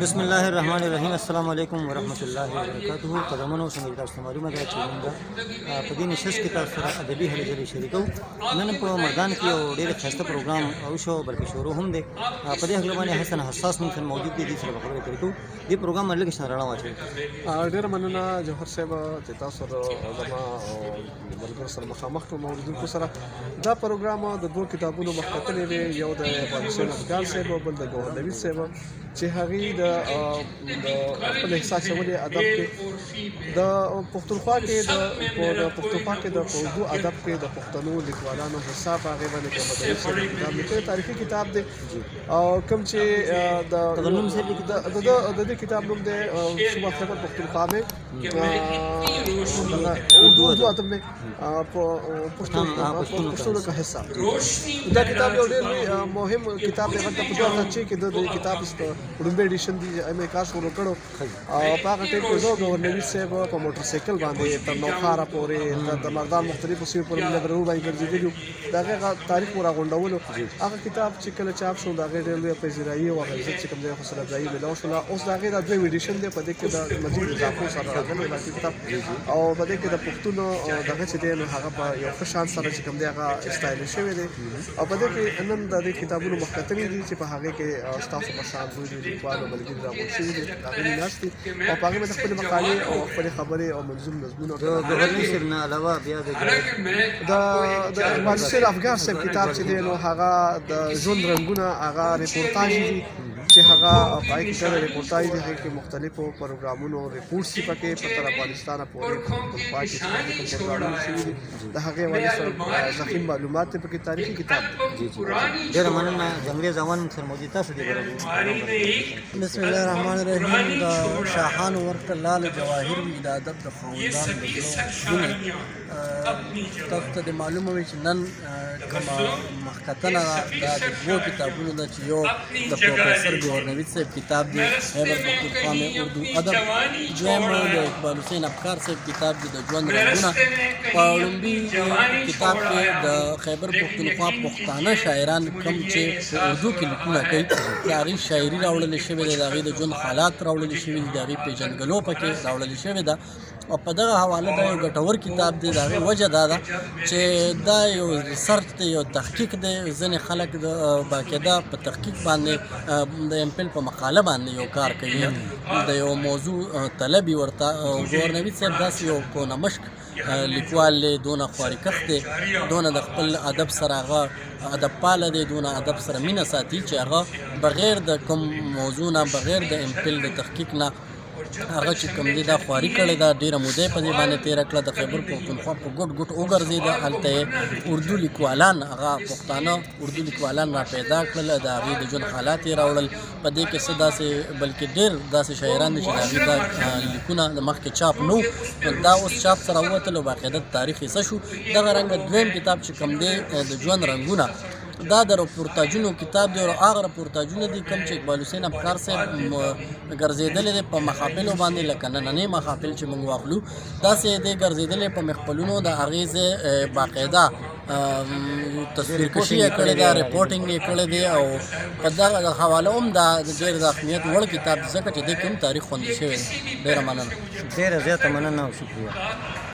بسم الله الرحمن الرحیم. السلام علیکم ورحمۃ الله وبرکاتہ. قدمونو څنګه تاسو معلومه ده چې موږ په دې نشست کې تاسو سره ادبي هلې ځلې شریکو. نن په میدان کې یو ډېر ښایسته پروګرام او شو بلکې شروع هم دی. په دې هکله باندې حسن حساس ممکن موجود دی چې سره خبرې کوي. دې پروګرام باندې لږ شنه رڼا واچوي. ډېر مننه جوهر صاحب چې تاسو سره زما ملګرو سره مخامخ کړو موردونکو سره. دا پروګرام د دوه کتابونو مخکتنې دی، یو د حسین افغان صاحب او بل د ګوهر نوید صاحب چې هغې د خپل احساس ولې ادب کې د پښتونخوا کې د اردو ادب کې د پښتنو لیکوالانو حساب هغې باندې ګوهر نوید صاحب کتاب لیکلی، تاریخي کتاب دی او کوم چې د دې کتاب نوم دی صوبه خیبر پښتونخوا دی، اردو ادب دی پښتونو کا حصہ. دا کتاب یو ډېر مهم کتاب دی. هلته په 2006 کې د کتاب وړومبی ایډیشن دی امې کار شروع کړو او په هغه ټیم کې زه ګوهر نوید صاحب په موټر سایکل باندې تر نوخاره پورې د مردان مختلفو سیمو پورې لایبرري باندې ګرځېدلي وو. د هغې تاریخ مو راغونډولو. هغه کتاب چې کله چاپ شو د هغې ډېر لویه پذیرایي او هغه عزت چې کوم ځای حوصله افزایي میلاو شوله. اوس د هغې دا دویم ایډیشن دی، په دې کې د مزید اضافو سره راغلی دا کتاب او په دې کې د پښتونو دغه چې دی نو هغه په یو ښه شان سره چې کوم دی هغه استایل شوی دی او په دې کې نن د دې کتابونو مخکتنې دي چې په هغې کې ستاسو په شان دوی لیکوال او ملګري راغونډ شوي دي، راغلي ناست دي او په هغې باندې خپلې مقالې او خپلې خبرې او منظوم نظمونه د ګوهر نوید صاحب نه علاوه بیا د حسین افغان صاحب کتاب چې دی نو هغه د ژوند رنګونه هغه ریپورتاژ دي چې هغه په هغې کې ډېر ریپورتاژ دي، هغې کې مختلفو پروګرامونو ریپورټس دي پکې په تر افغانستانه پورې پښتونخوا کې چې کوم پروګرامونه شوي دي د هغې حوالې سره ضخیم معلومات دی پکې. تاریخي کتاب دی. ډېره مننه. د انګریز اول موږ سره موجود تاسو دې بسم الله الرحمن الرحیم. د شاهانو ورته لال جواهر وي د ادب د خاوندان د زړه. تاسو ته معلومه وي چې نن کومه مخکتنه دا د دوو کتابونو ده چې یو د پروفیسر ګوهر نوید صاحب کتاب دی خیبر پښتونخوا میں اردو ادب، دویم د اقبال حسین افکار صاحب کتاب دی د ژوند رنګونه. په لومړي کتاب کې د خیبر پښتونخوا پښتانه شاعران کوم چې په اردو کې لیکونه کوي د هغې شاعري راوړلې شوې ده، د هغې د ژوند حالات راوړلې شوي دي، د هغې پېژندګلو پکې راوړلې شوې ده او په دغه حواله دا یو ګټور کتاب دی. د هغې وجه دا ده چې دا یو ریسرچ دی، یو تحقیق دی. ځینې خلک د باقاعده په تحقیق باندې د امپل په مقاله باندې یو کار کوي، د یو موضوع طلبي ورته. ګوهر نوید صاحب داسې یو کونمشک لیکوال دی، دونه خوارکښ دی، دونه د خپل ادب سره هغه ادب پاله دی، دونه ادب سره مینه ساتي چې هغه بغیر د کوم موضوع نه، بغیر د امپل د تحقیق نه هغه چې کوم دی دا خواري کړې ده. ډېره موده یې په دې باندې تېره کړه. د خیبر پښتونخوا په ګوټ ګوټ وګرځېده. هلته یې اردو لیکوالان هغه پښتانه اردو لیکوالان را پیدا کړل، د هغې د ژوند حالات یې راوړل. په دې کې څه داسې بلکې ډېر داسې شاعران دي چې د هغې دا لیکونه د مخکې چاپ نه وو، دا اوس چاپ سره ووتل او باقاعده تاریخ حصه شو. دغه رنګه دویم کتاب چې کوم دی د ژوند رنګونه، دا د رپورتاجونو کتاب دی او هغه رپورتاجونه دي کوم چې اقبال حسین افکار صاحب ګرځېدلی دی په محافلو باندې، لکه نننۍ محافل چې موږ واخلو داسې دی ګرځېدلی په محفلونو. د هغې ځای باقاعده تصویرکشي یې کړې ده، ریپورټینګ یې کړی دی او په دغه حواله هم دا ډېر د اهمیت وړ کتاب دی ځکه چې دې کې هم تاریخ خوندي شوی دی. ډېره مننه. ډېره زیاته مننه او شکریه.